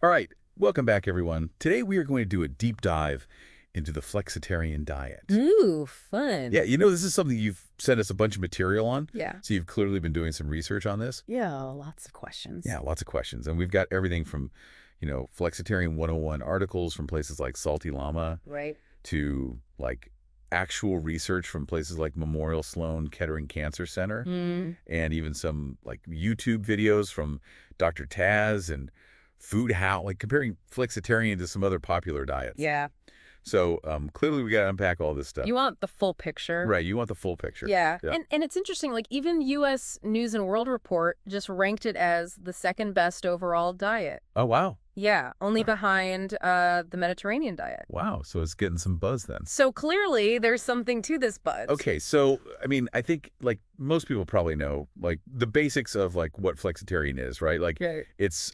All right, welcome back, everyone. Today we are going to do a deep dive into the flexitarian diet. Ooh, fun. Yeah, this is something you've sent us a bunch of material on, Yeah. so you've clearly been doing some research on this. Yeah, lots of questions. Yeah, lots of questions. And we've got everything from, Flexitarian 101 articles from places like Salty Llama Right. to, like, actual research from places like Memorial Sloan Kettering Cancer Center, and even some, like, YouTube videos from Dr. Taz and Food How, like comparing flexitarian to some other popular diets. Yeah. So clearly we got to unpack all this stuff. You want the full picture. Right, you want the full picture. Yeah. Yeah. And it's interesting, like even U.S. News and World Report just ranked it as the second best overall diet. Oh, wow. Yeah, only behind the Mediterranean diet. Wow, so it's getting some buzz then. So clearly there's something to this buzz. Okay, so, I think, like, most people probably know, like, the basics of, like, what flexitarian is, right? Like, Right. it's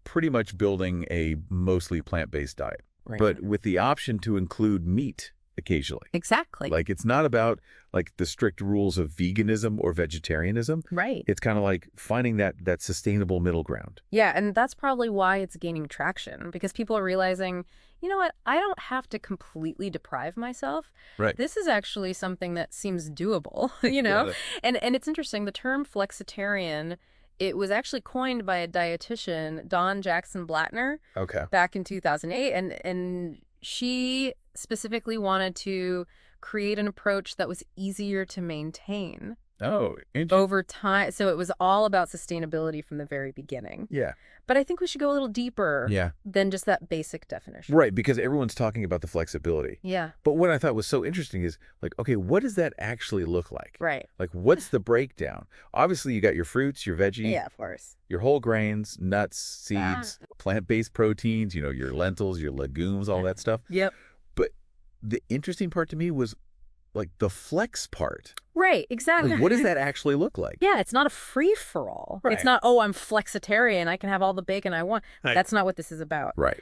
pretty much building a mostly plant-based diet, Right. but with the option to include meat occasionally. Exactly. Like, it's not about, like, the strict rules of veganism or vegetarianism. Right. It's kind of like finding that sustainable middle ground. Yeah, and that's probably why it's gaining traction, because people are realizing, you know what, I don't have to completely deprive myself. Right. This is actually something that seems doable, you know? Yeah. And it's interesting, the term flexitarian, it was actually coined by a dietitian, Dawn Jackson Blattner, Okay. back in 2008, and she specifically wanted to create an approach that was easier to maintain Oh, interesting. over time. So it was all about sustainability from the very beginning. Yeah. But I think we should go a little deeper Yeah. than just that basic definition. Right, because everyone's talking about the flexibility. Yeah, But what I thought was so interesting is, like, okay, what does that actually look like? right. Like, what's the breakdown? Obviously, you got your fruits, your veggie, Yeah, of course. your whole grains, nuts, seeds, plant-based proteins, your lentils, your legumes, all that stuff. Yep. But the interesting part to me was, like, the flex part. Right, exactly. Like, what does that actually look like? Yeah, it's not a free-for-all. Right. It's not, oh, I'm flexitarian, I can have all the bacon I want. Right. That's not what this is about. Right.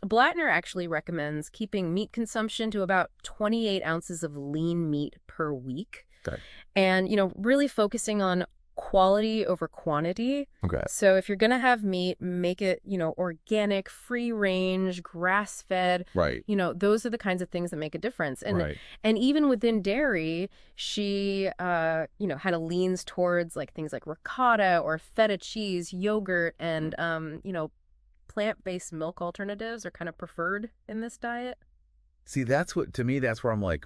Blattner actually recommends keeping meat consumption to about 28 ounces of lean meat per week. Okay. And, really focusing on quality over quantity. Okay. So if you're going to have meat, make it, organic, free range, grass fed. Right. Those are the kinds of things that make a difference. And Right. and even within dairy, she had a leans towards like things like ricotta or feta cheese, yogurt, and plant-based milk alternatives are kind of preferred in this diet. See, to me, that's where I'm like,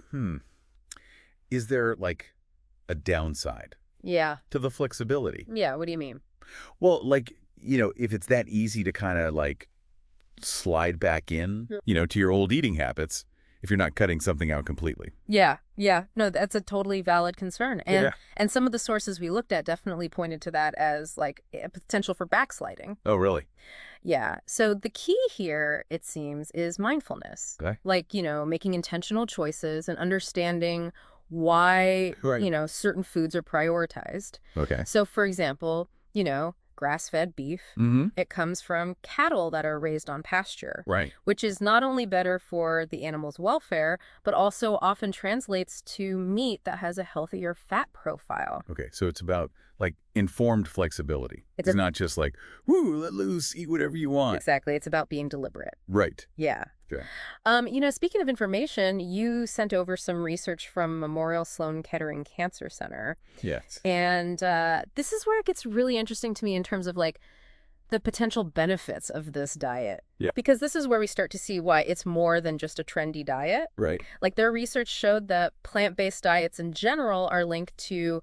is there, like, a downside Yeah. to the flexibility? Yeah. What do you mean? Well, like, if it's that easy to kind of, like, slide back in, to your old eating habits, if you're not cutting something out completely. Yeah. Yeah. No, that's a totally valid concern. And Yeah. and some of the sources we looked at definitely pointed to that as like a potential for backsliding. Oh, really? Yeah. So the key here, it seems, is mindfulness. Okay. Like, making intentional choices and understanding why, Right. certain foods are prioritized. Okay. So, for example, grass-fed beef, Mm-hmm. it comes from cattle that are raised on pasture, Right. which is not only better for the animal's welfare, but also often translates to meat that has a healthier fat profile. Okay. So it's about, like, informed flexibility. It's It's a- not just like, woo, let loose, eat whatever you want. Exactly. It's about being deliberate. Right. Yeah. Okay. Speaking of information, you sent over some research from Memorial Sloan Kettering Cancer Center. Yes. And this is where it gets really interesting to me in terms of like the potential benefits of this diet. Yeah. Because this is where we start to see why it's more than just a trendy diet. Right. Like their research showed that plant-based diets in general are linked to,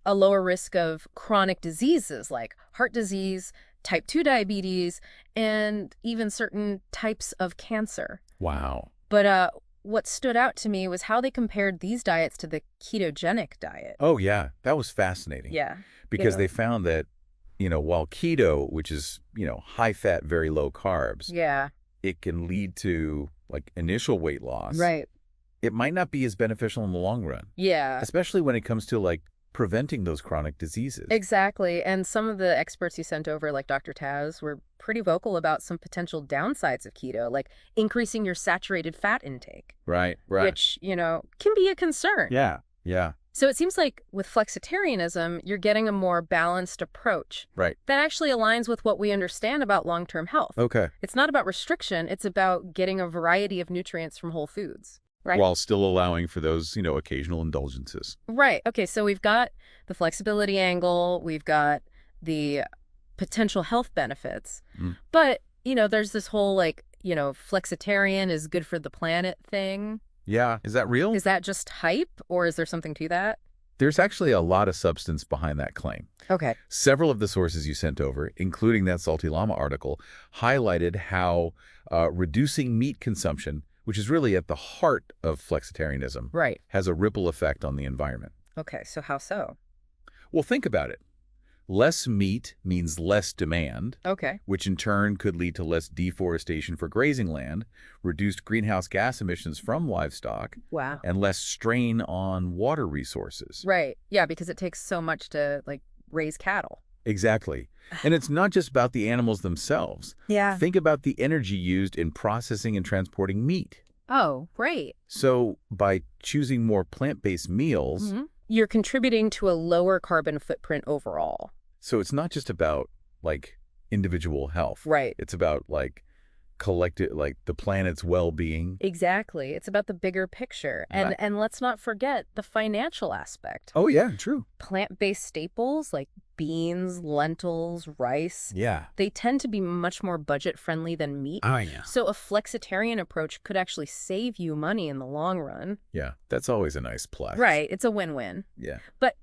a lower risk of chronic diseases like heart disease, type 2 diabetes, and even certain types of cancer. Wow. But what stood out to me was how they compared these diets to the ketogenic diet. Oh, yeah. That was fascinating. Yeah. Because Keto. they found that, while keto, which is, high fat, very low carbs, Yeah. it can lead to, like, initial weight loss. Right. It might not be as beneficial in the long run, Yeah. especially when it comes to, like, preventing those chronic diseases. Exactly. And some of the experts you sent over, like Dr. Taz, were pretty vocal about some potential downsides of keto, like increasing your saturated fat intake. Right. Right. Which, can be a concern. Yeah. Yeah. So it seems like with flexitarianism, you're getting a more balanced approach Right. that actually aligns with what we understand about long-term health. Okay. It's not about restriction, it's about getting a variety of nutrients from whole foods, right? While still allowing for those, occasional indulgences. Right. Okay, so we've got the flexibility angle, we've got the potential health benefits. Mm. But, there's this whole flexitarian is good for the planet thing. Yeah. Is that real? Is that just hype, or is there something to that? There's actually a lot of substance behind that claim. Okay. Several of the sources you sent over, including that Salty Llama article, highlighted how reducing meat consumption, which is really at the heart of flexitarianism, Right. has a ripple effect on the environment. Okay, so how so? Well, think about it. Less meat means less demand, Okay. which in turn could lead to less deforestation for grazing land, reduced greenhouse gas emissions from livestock, Wow. and less strain on water resources. Right. Yeah, because it takes so much to, raise cattle. Exactly. And it's not just about the animals themselves. Yeah. Think about the energy used in processing and transporting meat. Oh, right. So by choosing more plant-based meals, You're contributing to a lower carbon footprint overall. so it's not just about, individual health. Right. It's about, collective, the planet's well-being. Exactly. It's about the bigger picture. And Right. and let's not forget the financial aspect. Oh, yeah, true. Plant-based staples like beans, lentils, rice, Yeah. they tend to be much more budget-friendly than meat. Oh, yeah. So a flexitarian approach could actually save you money in the long run. Yeah, that's always a nice plus. Right. It's a win-win. Yeah. But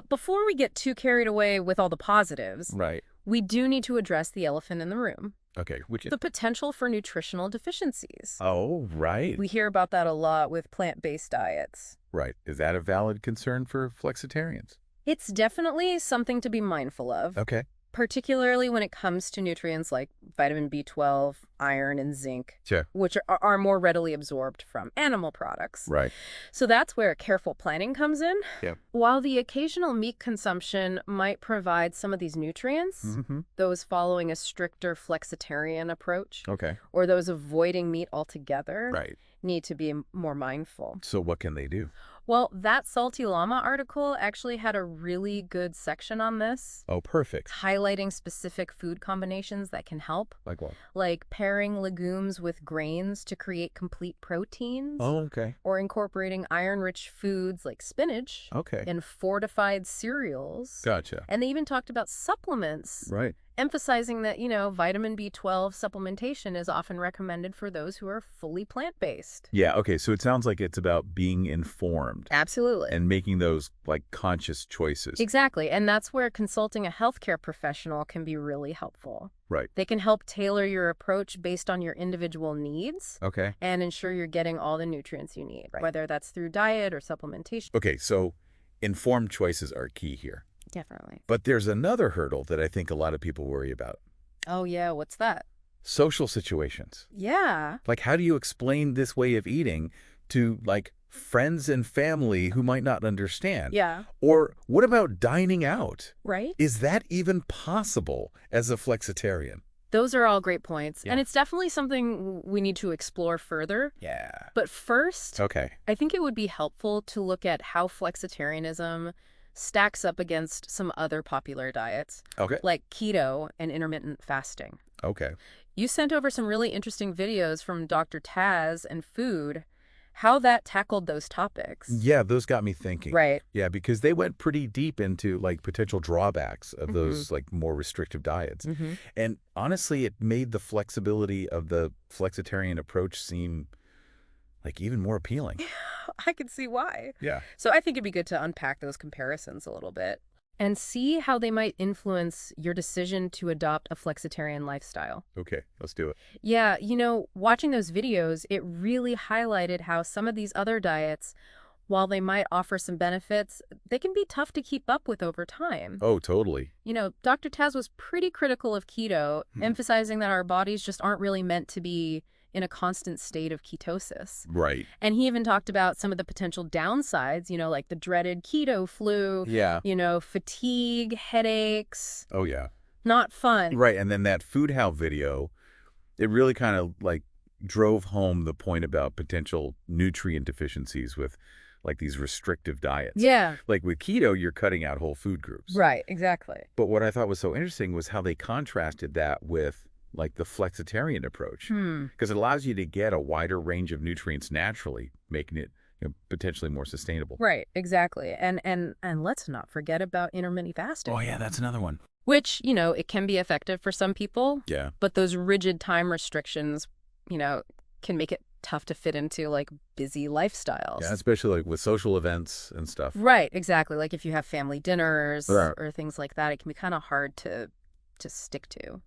before we get too carried away with all the positives, Right. we do need to address the elephant in the room, Okay, which is... the potential for nutritional deficiencies. Oh, right. We hear about that a lot with plant-based diets. Right. Is that a valid concern for flexitarians? It's definitely something to be mindful of, Okay. particularly when it comes to nutrients like vitamin B12, iron, and zinc, Sure. which are more readily absorbed from animal products. Right. So that's where careful planning comes in. Yeah. While the occasional meat consumption might provide some of these nutrients, Mm-hmm. those following a stricter flexitarian approach, Okay. or those avoiding meat altogether, Right. need to be more mindful. So what can they do? Well, that Salty Llama article actually had a really good section on this, Oh, perfect. highlighting specific food combinations that can help, Like what? like pairing legumes with grains to create complete proteins, Oh, okay. or incorporating iron-rich foods like spinach Okay. in fortified cereals. Gotcha. And they even talked about supplements, Right. emphasizing that, vitamin B12 supplementation is often recommended for those who are fully plant-based. Yeah, okay, so it sounds like it's about being informed Absolutely. and making those, conscious choices. Exactly. And that's where consulting a healthcare professional can be really helpful. Right. They can help tailor your approach based on your individual needs Okay. and ensure you're getting all the nutrients you need, Right. whether that's through diet or supplementation. Okay, so informed choices are key here. Definitely. But there's another hurdle that I think a lot of people worry about. Oh, yeah. What's that? Social situations. Yeah. How do you explain this way of eating to, friends and family who might not understand? Yeah. Or what about dining out? Right? Is that even possible as a flexitarian? Those are all great points. Yeah. And it's definitely something we need to explore further. Yeah. But first, Okay. I think it would be helpful to look at how flexitarianism stacks up against some other popular diets, Okay. like keto and intermittent fasting. Okay. You sent over some really interesting videos from Dr. Taz and Food, how that tackled those topics. Yeah, those got me thinking. Right. Yeah, because they went pretty deep into potential drawbacks of those more restrictive diets. Mm-hmm. And honestly, it made the flexibility of the flexitarian approach seem even more appealing. I could see why. Yeah. So I think it'd be good to unpack those comparisons a little bit and see how they might influence your decision to adopt a flexitarian lifestyle. Okay, let's do it. Yeah, watching those videos, it really highlighted how some of these other diets, while they might offer some benefits, they can be tough to keep up with over time. Oh, totally. Dr. Taz was pretty critical of keto, emphasizing that our bodies just aren't really meant to be in a constant state of ketosis. Right. And he even talked about some of the potential downsides, like the dreaded keto flu, Yeah. fatigue, headaches. Oh, yeah. Not fun. Right, and then that Food How video, it really kind of drove home the point about potential nutrient deficiencies with like these restrictive diets. Yeah. Like with keto, you're cutting out whole food groups. Right, exactly. But what I thought was so interesting was how they contrasted that with like the flexitarian approach. Because it allows you to get a wider range of nutrients naturally, making it potentially more sustainable. Right, exactly. And let's not forget about intermittent fasting. Oh, yeah, that's another one. Which, it can be effective for some people. Yeah. But those rigid time restrictions, can make it tough to fit into like busy lifestyles. Yeah, especially like with social events and stuff. Right, exactly. Like if you have family dinners Right. or things like that, it can be kind of hard to stick to.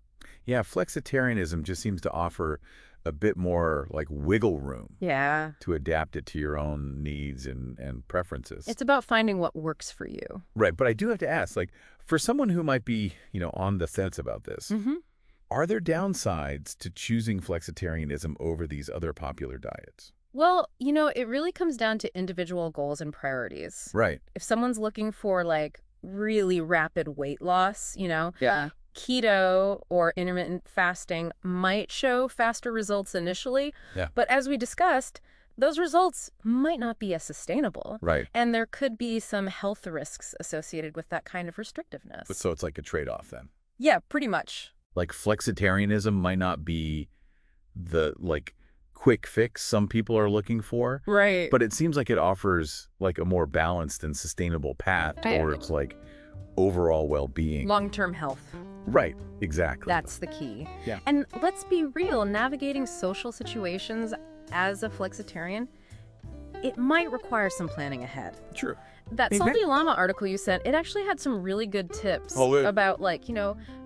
Yeah, flexitarianism just seems to offer a bit more like wiggle room Yeah. to adapt it to your own needs and preferences. It's about finding what works for you. Right, but I do have to ask, like, for someone who might be, on the fence about this, are there downsides to choosing flexitarianism over these other popular diets? Well, it really comes down to individual goals and priorities. Right. If someone's looking for like really rapid weight loss, Yeah. keto or intermittent fasting might show faster results initially. Yeah. But as we discussed, those results might not be as sustainable. Right. And there could be some health risks associated with that kind of restrictiveness. So it's like a trade-off then. Yeah, pretty much. Like flexitarianism might not be the like quick fix some people are looking for. Right. But it seems like it offers like a more balanced and sustainable path towards like overall well-being. Long-term health. Right, exactly. That's the key. Yeah. And let's be real, navigating social situations as a flexitarian, it might require some planning ahead. True. That Salty Llama article you sent, it actually had some really good tips about like,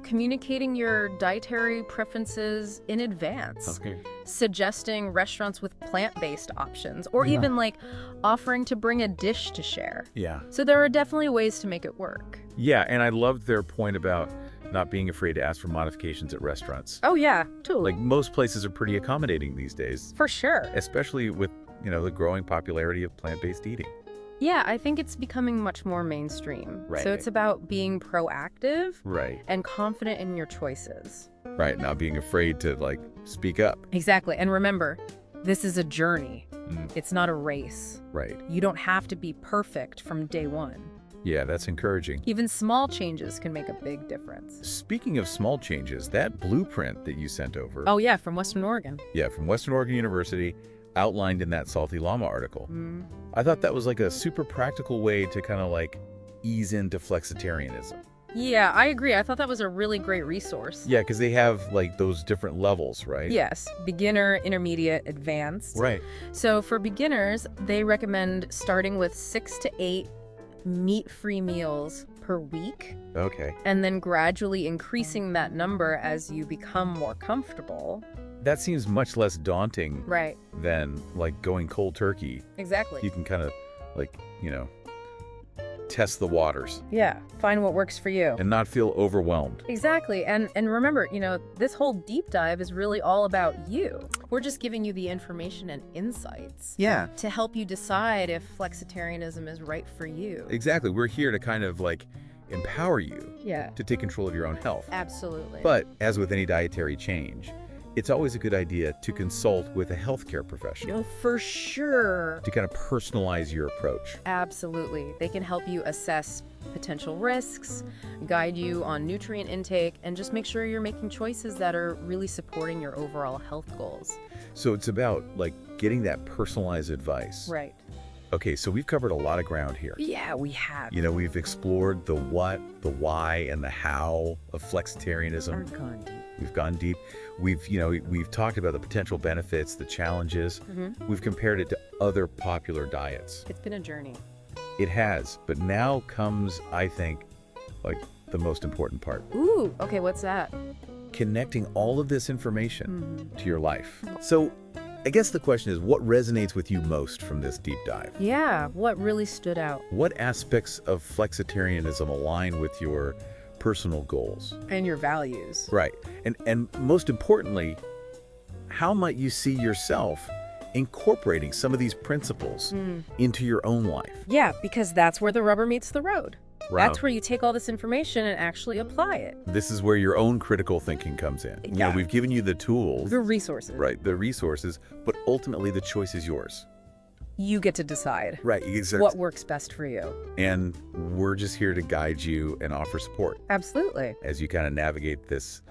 communicating your dietary preferences in advance. Okay. Suggesting restaurants with plant-based options, or even like offering to bring a dish to share. Yeah. So there are definitely ways to make it work. Yeah, and I loved their point about not being afraid to ask for modifications at restaurants. Oh yeah, totally. Like most places are pretty accommodating these days, For sure. especially with, the growing popularity of plant-based eating. Yeah, I think it's becoming much more mainstream. Right. So it's about being proactive Right. and confident in your choices. Right, not being afraid to like speak up. Exactly. And remember, this is a journey. Mm. It's not a race. Right. You don't have to be perfect from day one. Yeah, that's encouraging. Even small changes can make a big difference. Speaking of small changes, that blueprint that you sent over, Oh yeah, from Western Oregon. yeah, from Western Oregon University, outlined in that Salty Llama article. Mm. I thought that was like a super practical way to kind of like ease into flexitarianism. Yeah, I agree. I thought that was a really great resource. Yeah, because they have like those different levels, right? Yes, beginner, intermediate, advanced. Right. So for beginners, they recommend starting with 6 to 8 meat-free meals per week, Okay. and then gradually increasing that number as you become more comfortable. That seems much less daunting Right. than like going cold turkey. Exactly. You can kind of like, test the waters Yeah, find what works for you. and not feel overwhelmed. Exactly. And remember, this whole deep dive is really all about you. We're just giving you the information and insights Yeah. to help you decide if flexitarianism is right for you. Exactly. We're here to kind of like empower you Yeah, to take control of your own health. absolutely. But as with any dietary change, it's always a good idea to consult with a healthcare professional For sure. to kind of personalize your approach. Absolutely. They can help you assess potential risks, guide you on nutrient intake, and just make sure you're making choices that are really supporting your overall health goals. So it's about like getting that personalized advice. Right. Okay, so we've covered a lot of ground here. Yeah, we have. We've explored the what, the why, and the how of flexitarianism. Our gone deep. We've gone deep. We've talked about the potential benefits, the challenges. We've compared it to other popular diets. It's been a journey. It has, but now comes, I think, like the most important part. Ooh, okay, what's that? Connecting all of this information to your life. So I guess the question is, what resonates with you most from this deep dive? Yeah, what really stood out? What aspects of flexitarianism align with your personal goals? And your values. Right. And most importantly, how might you see yourself incorporating some of these principles into your own life? Yeah, because that's where the rubber meets the road. Wow. That's where you take all this information and actually apply it. This is where your own critical thinking comes in. Yeah. We've given you the tools, The resources. right, the resources, but ultimately the choice is yours. You get to decide Right. what works best for you. And we're just here to guide you and offer support Absolutely. as you kind of navigate this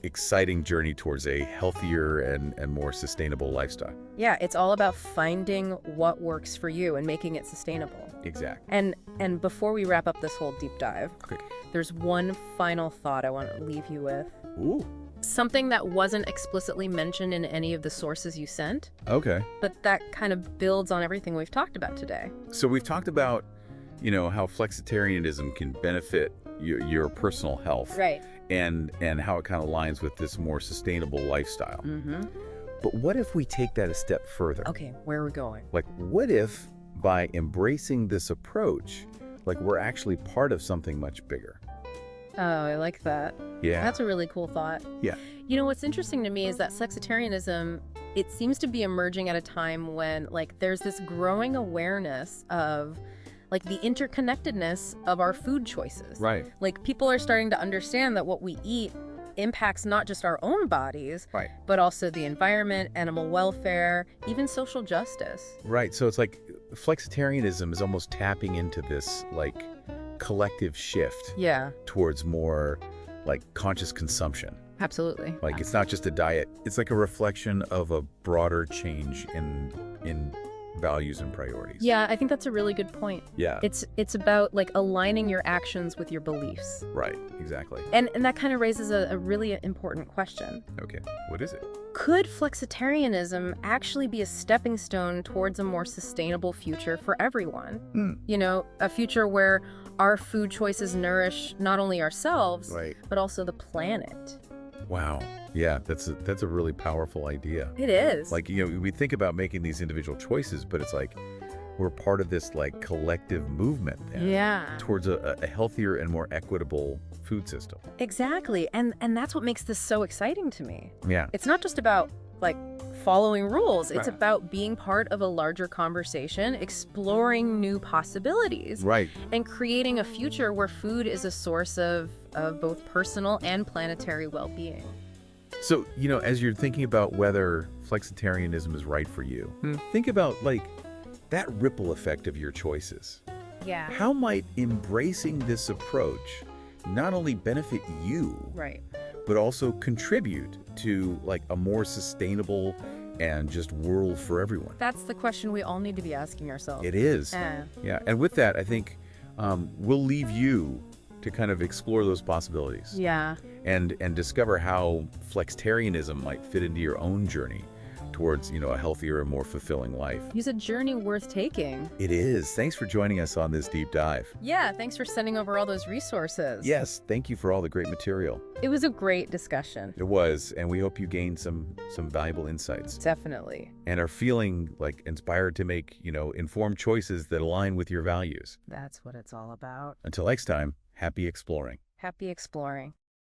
exciting journey towards a healthier and more sustainable lifestyle. Yeah, it's all about finding what works for you and making it sustainable. Exactly. And before we wrap up this whole deep dive, Okay. there's one final thought I want to leave you with. Ooh. Something that wasn't explicitly mentioned in any of the sources you sent, Okay. but that kind of builds on everything we've talked about today. So we've talked about, how flexitarianism can benefit your personal health. Right. And how it kind of aligns with this more sustainable lifestyle. Mm-hmm. But what if we take that a step further? Okay, where are we going? Like, what if by embracing this approach, like we're actually part of something much bigger? Oh, I like that. Yeah. That's a really cool thought. Yeah. What's interesting to me is that flexitarianism, it seems to be emerging at a time when, there's this growing awareness of, the interconnectedness of our food choices. Right. People are starting to understand that what we eat impacts not just our own bodies, Right. but also the environment, animal welfare, even social justice. Right. So it's like flexitarianism is almost tapping into this, collective shift Yeah, towards more, conscious consumption. absolutely. It's not just a diet. It's like a reflection of a broader change in values and priorities. Yeah, I think that's a really good point. Yeah. It's about aligning your actions with your beliefs. Right. Exactly. And that kind of raises a really important question. Okay. What is it? Could flexitarianism actually be a stepping stone towards a more sustainable future for everyone? A future where our food choices nourish not only ourselves, Right. but also the planet. Wow. Yeah, that's a really powerful idea. It is. We think about making these individual choices, but it's like we're part of this collective movement then Yeah. towards a healthier and more equitable food system. Exactly. And that's what makes this so exciting to me. Yeah. It's not just about following rules. It's Right. about being part of a larger conversation, exploring new possibilities, Right. and creating a future where food is a source of both personal and planetary well-being. So, as you're thinking about whether flexitarianism is right for you, think about that ripple effect of your choices. Yeah. How might embracing this approach not only benefit you, Right. but also contribute to a more sustainable and just world for everyone? That's the question we all need to be asking ourselves. It is. Yeah. Yeah. And with that, I think we'll leave you to kind of explore those possibilities Yeah. and discover how flexitarianism might fit into your own journey towards, a healthier and more fulfilling life. It's a journey worth taking. It is. Thanks for joining us on this deep dive. Yeah, thanks for sending over all those resources. Yes, thank you for all the great material. It was a great discussion. It was, and we hope you gained some valuable insights Definitely. and are feeling inspired to make, informed choices that align with your values. That's what it's all about. Until next time, happy exploring. Happy exploring.